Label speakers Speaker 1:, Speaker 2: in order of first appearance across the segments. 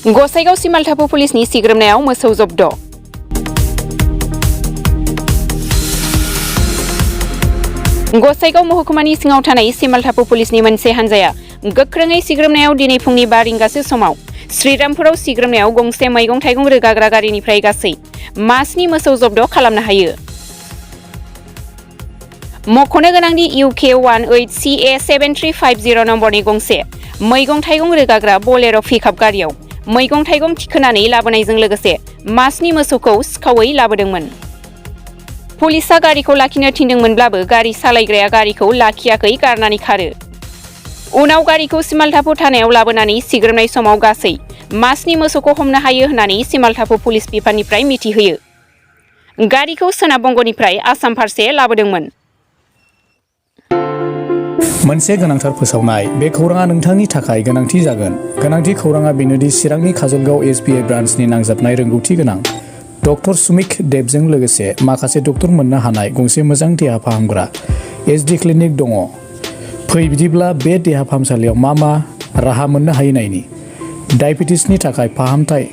Speaker 1: गसाइगाव सिमालथापु पुलिसनि सिग्रोमनायाव मोसौ जब्द। गसाइगाव महकुमानि सिङाव थानाय सिमालथापु पुलिसनि मोनसे हान्जाया गोख्रोङै सिग्रोमनायाव दिनै फुंनि 5 रिंगासो समाव श्रीरामपुराव सिग्रोमनायाव गंसे मैगं-थाइगं रोगाग्रा गारिनिफ्राय गासै मास्नि मोसौ जब्द खालामनो हायो। मख'नो गोनांदि UK 18CA 7350 नम्बरनि गंसे मैगं-थाइगं रोगाग्रा बलेर' पिकआप गारियाव मैगं-थाइगं थिखोनानै लाबोनायजों लोगोसे मास्नि मोसौखौ सिखावै लाबोदोंमोन। पुलिसआ गारिखौ लाखिनो थिनदोंमोनब्लाबो गारि सालायग्राया गारिखौ लाखियाखै, गारनानै खारो। उनाव गारिखौ सिमालथापु थानायाव लाबोनानै सिग्रोमनाय समाव गासै मास्नि मोसौखौ हमनो हायो होननानै सिमालथापु पुलिस बिफाननिफ्राय मिथिहोयो। गारिखौ सोनाब बंगनिफ्राय आसाम फारसे लाबोदोंमोन।
Speaker 2: मोनसे गोनांथार फोसावनाय। बे खौराङा नोंथांनि थाखाय गोनांथि जागोन। गोनांथि खौराङा बेनोदि चिरांनि काजलगाव SBI ब्रान्चनि नांजाबनाय रोंगौथि गोनां डक्टर सुमिक देबजों लोगोसे माखासे डक्टर मोननो हानाय गंसे मोजां देहा फाहामग्रा SD क्लिनिक दङ। फै बिदिब्ला बे देहा फाहामसालियाव मा राहा मोननो हायो नायनि। डायबेटिसनि थाखाय फाहामथाय,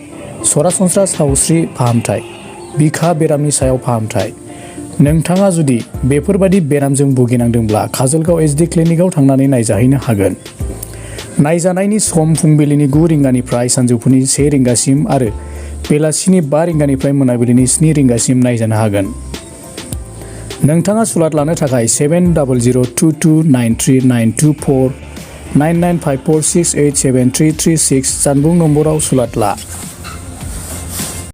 Speaker 2: सरासनस्रा सावस्रि फाहामथाय, बिखा बेरामनि सायाव फाहामथाय। नोंथाङा जुदि बेफोरबादि बेरामजों भुगिनांदोंब्ला काजलगाव SD क्लिनिकआव थांनानै नायजाहैनो हागोन। नायजानायनि सम फुंबिलिनि 9 रिंगानिफ्राय सानजौफुनि 1 रिंगासिम आरो बेलासिनि 5 रिंगानिफ्राय मोनाबिलिनि 7 रिंगासिम नायजानो हागोन। नोंथाङा सुलाद लानो थाखाय 7002293924 9954687336 जानबुं नम्बराव सुलाद ला।